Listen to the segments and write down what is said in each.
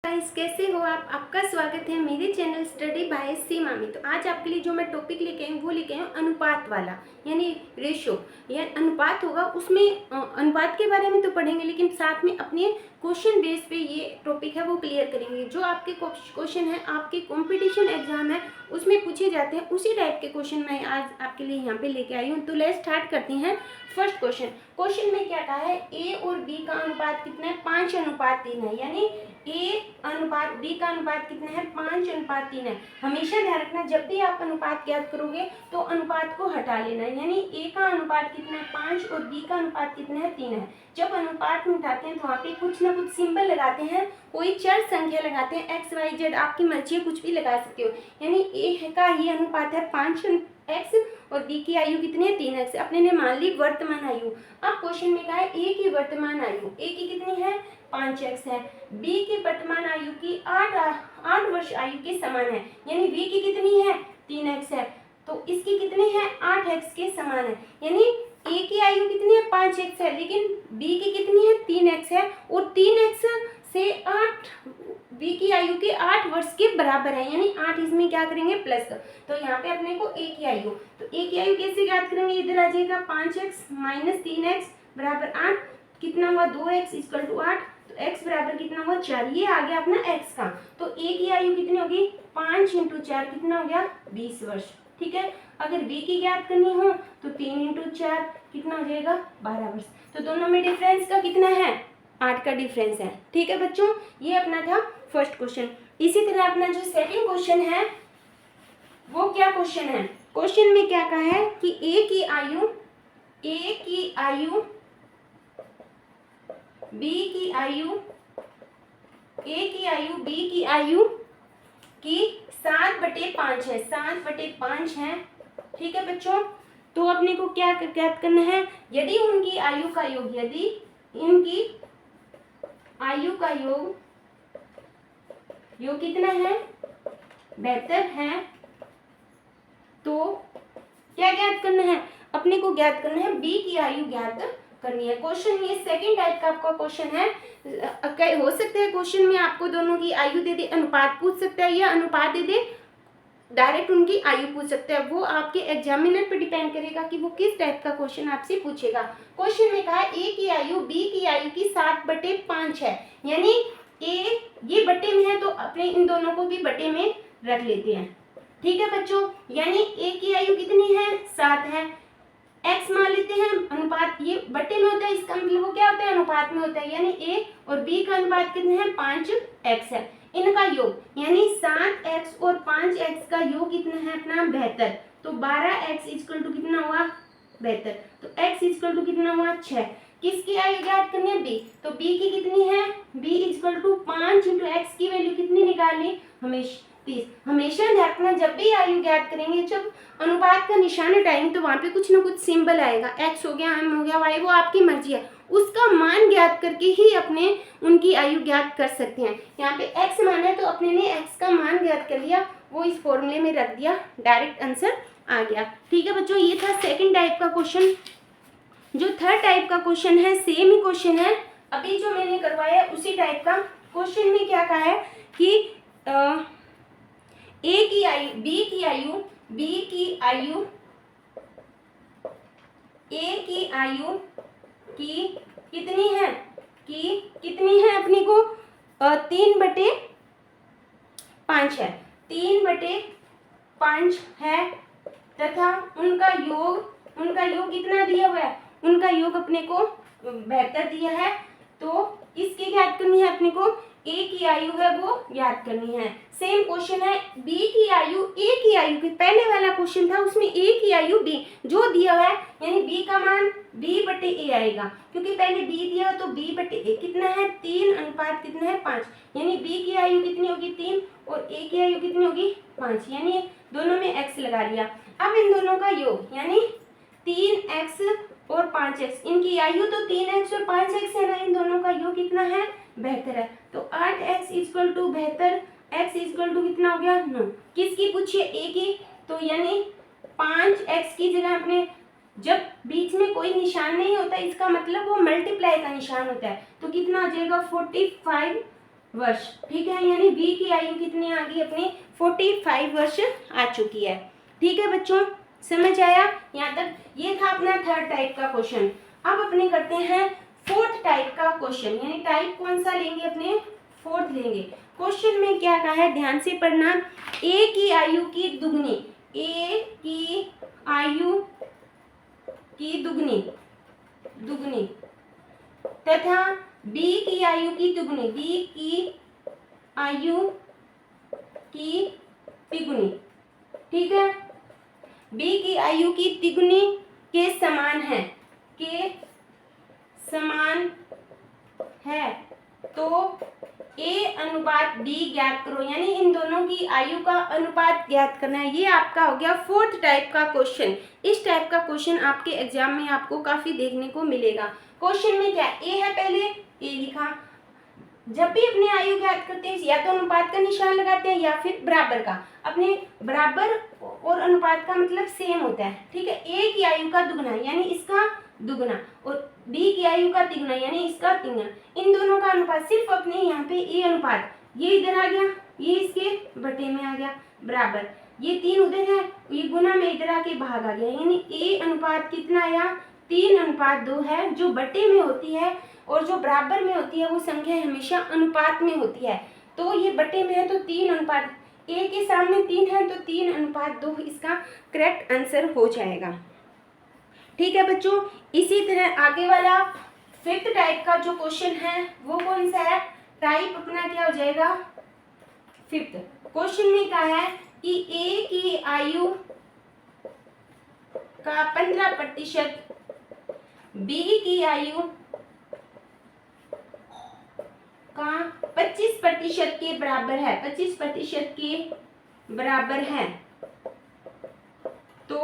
Guys, कैसे हो आप? आपका स्वागत है मेरे चैनल स्टडी बाय सी मामी। तो आज आपके लिए जो मैं टॉपिक लेके आई हूँ वो लेके आई हूँ अनुपात वाला, यानी रेशो। यह अनुपात होगा, उसमें अनुपात के बारे में तो पढ़ेंगे, लेकिन साथ में अपने क्वेश्चन बेस पे ये टॉपिक है वो क्लियर करेंगे। जो आपके क्वेश्चन है, आपके कंपटीशन एग्जाम है उसमें पूछे जाते हैं, उसी टाइप के क्वेश्चन मैं आज आपके लिए यहाँ पे लेके आई हूँ। तो लेट्स स्टार्ट करते हैं। फर्स्ट क्वेश्चन में क्या कहा है? ए और बी का अनुपात कितना है? 5:3 है। यानी ए अनुपात बी का अनुपात कितना है? 5:3 है। हमेशा ध्यान रखना, जब भी आप अनुपात ज्ञात करोगे तो अनुपात को हटा लेना है। यानी ए का अनुपात कितना है? 5 और बी का अनुपात कितना है? 3 है। जब अनुपात में उठाते हैं तो वहाँ पे कुछ ना कुछ सिंबल लगाते हैं, कोई चर संख्या लगाते हैं, एक्स वाई जेड, आपकी मर्जी है, कुछ भी लगा सकते हो। यानी ए का ही अनुपात है 5x और बी की आयु कितनी है? 3x। अपने ने मान ली वर्तमान आयु। अब क्वेश्चन में कहा है ए की वर्तमान आयु, ए की कितनी है? 5x है। बी की वर्तमान आयु की 8 वर्ष आयु के समान है। यानी बी की कितनी है? 3x है, तो इसकी कितनी है? 8x के समान है। यानी ए की आयु कितनी है? 5x है, लेकिन बी की कितनी है? 3x है, और 3x से 8 बी की आयु के 8 वर्ष के बराबर है। यानी 8 इसमें क्या करेंगे? प्लस। तो यहाँ पे अपने को ए की आयु, तो ए की आयु कैसे ज्ञात करेंगे? इधर आ जाएगा 5x माइनस 3x बराबर 8, कितना हुआ? 2x इक्वल टू 8, तो x बराबर कितना हुआ? 4। ये आ गया अपना x का। तो a की आयु कितनी होगी? 5 × 4 कितना हो गया? 20 वर्ष। ठीक है। अगर b की ज्ञात करनी हो तो 3 × 4 कितना हो जाएगा? 12 वर्ष। तो दोनों में डिफरेंस का कितना है? 8 का डिफरेंस है। ठीक है बच्चों, ये अपना था फर्स्ट क्वेश्चन। इसी तरह अपना जो सेकंड क्वेश्चन है वो क्या क्वेश्चन है? क्वेश्चन में क्या कहा है कि a की आयु बी की आयु बी की आयु की 7/5 है। 7/5 है। ठीक है बच्चों, तो अपने को क्या ज्ञात करना है? यदि उनकी आयु का योग, यदि इनकी आयु का योग कितना है? 72 है, तो क्या ज्ञात करना है? अपने को ज्ञात करना है बी की आयु ज्ञात करनी है। क्वेश्चन ये सेकंड टाइप का आपका क्वेश्चन है। हो सकता है क्वेश्चन में आपको दोनों की आयु दे दे, अनुपात पूछ सकता है, या अनुपात दे दे डायरेक्ट उनकी आयु पूछ सकता है। वो आपके एग्जामिनर पर डिपेंड करेगा कि वो किस टाइप का क्वेश्चन आपसे पूछेगा। क्वेश्चन में कहा ए की आयु बी की आयु की 7/5 है। यानी ए ये बटे में है, तो अपने इन दोनों को भी बटे में रख लेते हैं। ठीक है बच्चों, यानी ए की आयु कितनी है? 7 है। x मान लेते हैं, अनुपात ये बटे में होता है, इसका मतलब वो क्या होता है? अनुपात में होता है। यानी a और b का अनुपात कितना है? 5x है। इनका योग यानी 7x और 5x का योग कितना है अपना? 72। तो 12x इक्वल टू कितना हुआ? 72। तो x इक्वल टू कितना हुआ? 6। किसकी आयु ज्ञात करनी है? b। तो b की कितनी है? b इक्वल टू 5 × x की वैल्यू कितनी निकालनी? हमेशा 30। हमेशा ध्यान रखना, जब भी आयु ज्ञात करेंगे, जब अनुपात का निशान हटाएंगे तो वहां पे कुछ ना कुछ सिंबल आएगा। x हो गया, m हो गया, y, वो आपकी मर्जी है। उसका मान ज्ञात करके ही अपने उनकी आयु ज्ञात कर सकते हैं। यहाँ पे x मान है तो अपने ने x का मान ज्ञात कर लिया, वो इस फॉर्मूले में रख दिया, डायरेक्ट आंसर आ गया। ठीक है बच्चों, ये था सेकेंड टाइप का क्वेश्चन। जो थर्ड टाइप का क्वेश्चन है, सेम ही क्वेश्चन है, अभी जो मैंने करवाया उसी टाइप का। क्वेश्चन में क्या कहा है कि ए की आयु बी की आयु ए की आयु की कितनी है? अपने को 3/5 है। 3/5 है, तथा उनका योग कितना दिया हुआ है? उनका योग अपने को 72 दिया है। तो किसकी ज्ञात करनी है अपने को? ए की आयु है वो ज्ञात करनी है। सेम क्वेश्चन है, बी की आयु ए की आयु की, पहले वाला क्वेश्चन था उसमें ए की आयु बी जो दिया हुआ है, यानी बी का मान b/a आएगा, क्योंकि पहले b दिया तो b/a कितना है? 3 अनुपात कितना है? 5। यानी b की आयु कितनी होगी? 3, और a की आयु कितनी होगी? 5। यानी दोनों में x लगा लिया। अब इन दोनों का योग यानी 3x और 5x, इनकी आयु तो 3x और 5x है ना, इन दोनों का योग कितना है? 72 है। तो 8x equal to 72, x equal to कितना हो गया? 9। किसकी पूछिए? a की। तो यानी 5x की जगह अपने, जब बीच में कोई निशान नहीं होता इसका मतलब वो मल्टीप्लाई का निशान होता है, तो कितना आ जाएगा? 45 वर्ष। ठीक है, यानी बी की आयु कितनी आ गई अपनी 45 वर्ष आ चुकी है। ठीक है बच्चों, समझ आया यहाँ तक? ये था अपना थर्ड टाइप का क्वेश्चन। अब अपने करते हैं फोर्थ टाइप का क्वेश्चन, यानी टाइप कौन सा लेंगे अपने? फोर्थ लेंगे। क्वेश्चन में क्या कहा है, ध्यान से पढ़ना। ए की आयु की दुगनी, ए की आयु की दुगनी तथा बी की आयु की दुगनी, बी की आयु की तिगुनी। ठीक है, बी की आयु की तिगुनी के समान है, के समान है तो ए अनुपात बी ज्ञात करो, यानी इन दोनों की आयु का अनुपात ज्ञात करना है। ये आपका हो गया फोर्थ टाइप का क्वेश्चन। इस टाइप का क्वेश्चन आपके एग्जाम में आपको काफी देखने को मिलेगा। क्वेश्चन में क्या ए है, पहले ए लिखा। जब भी अपने आयु ज्ञात करते हैं या तो अनुपात का निशान लगाते हैं या फिर बराबर का। अपने बराबर और अनुपात का मतलब सेम होता है। ठीक है, ए की आयु का दुगना यानी इसका दुगना और बी की आयु का तिगुना यानी इसका तिगुना। इन दोनों का अनुपात सिर्फ अपने यहाँ पे ए अनुपात, ये इधर आ गया, ये इसके बटे में आ गया बराबर, ये 3 उधर है, ये गुना में इधर आके भाग आ गया, यानी ए अनुपात कितना आया 3:2 है। जो बटे में होती है और जो बराबर में होती है वो संख्या हमेशा अनुपात में होती है। तो ये बटे में है तो 3:, ए के सामने 3 है तो 3:2 इसका करेक्ट आंसर हो जाएगा। ठीक है बच्चों, इसी तरह आगे वाला फिफ्थ टाइप का जो क्वेश्चन है वो कौन सा है? टाइप अपना क्या हो जाएगा? फिफ्थ। क्वेश्चन में क्या है कि ए की आयु का 15%, बी की आयु का 25% के बराबर है, 25% के बराबर है तो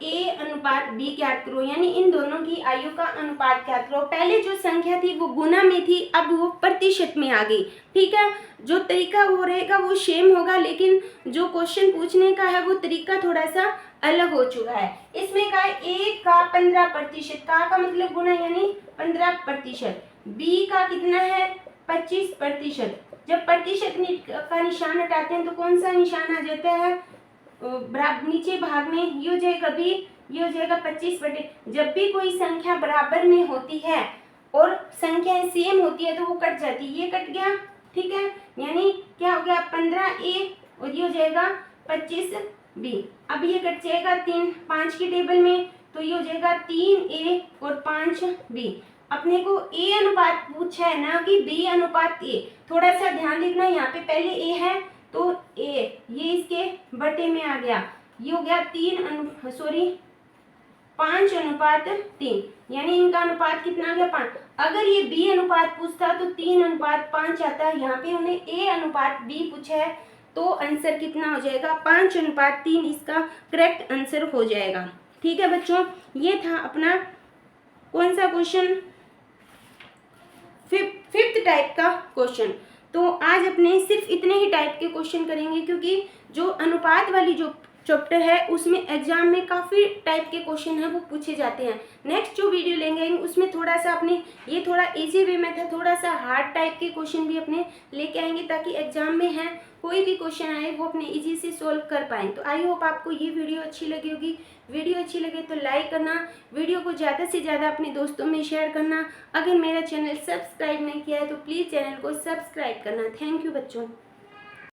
ए अनुपात बी ज्ञात करो, यानी इन दोनों की आयु का अनुपात ज्ञात करो। पहले जो संख्या थी वो गुना में थी, अब वो प्रतिशत में आ गई। ठीक है, जो तरीका वो रहेगा वो सेम होगा, लेकिन जो क्वेश्चन पूछने का है वो तरीका थोड़ा सा अलग हो चुका है। इसमें का ए का 15%, का मतलब गुना यानी 15%, बी का कितना है 25%। जब प्रतिशत का निशान हटाते हैं तो कौन सा निशान आ जाता है? बराबर नीचे भाग में ये हो जाएगा बी, ये हो जाएगा 25/। जब भी कोई संख्या बराबर में होती है और संख्याएं सेम होती है तो वो कट जाती है, ये कट गया। ठीक है, यानी क्या हो गया 15A और ये हो जाएगा 25B। अब ये कट जाएगा 5 की टेबल में तो ये हो जाएगा 3A और 5B। अपने को ए अनुपात पूछा है ना कि बी अनुपात ए। थोड़ा सा ध्यान देखना, यहाँ पे पहले ए है तो ए ये इसके बटे में आ गया, ये हो गया 5:3, यानी इनका अनुपात कितना आ गया 5। अगर ये बी अनुपात पूछता तो 3:5 आता है, यहाँ पे उन्हें ए अनुपात बी पूछा है तो आंसर कितना हो जाएगा 5:3, इसका करेक्ट आंसर हो जाएगा। ठीक है बच्चों, ये था अपना कौन सा क्वेश्चन? फिफ्थ टाइप का क्वेश्चन। तो आज अपने सिर्फ इतने ही टाइप के क्वेश्चन करेंगे, क्योंकि जो अनुपात वाली जो चैप्टर है उसमें एग्जाम में काफ़ी टाइप के क्वेश्चन हैं वो पूछे जाते हैं। नेक्स्ट जो वीडियो लेंगे उसमें थोड़ा सा अपने ये थोड़ा इजी वे में था, थोड़ा सा हार्ड टाइप के क्वेश्चन भी अपने लेके आएंगे ताकि एग्जाम में है कोई भी क्वेश्चन आए वो अपने इजी से सोल्व कर पाएँ। तो आई होप आपको ये वीडियो अच्छी लगी होगी। वीडियो अच्छी लगे तो लाइक करना, वीडियो को ज़्यादा से ज़्यादा अपने दोस्तों में शेयर करना। अगर मेरा चैनल सब्सक्राइब नहीं किया है तो प्लीज़ चैनल को सब्सक्राइब करना। थैंक यू बच्चों।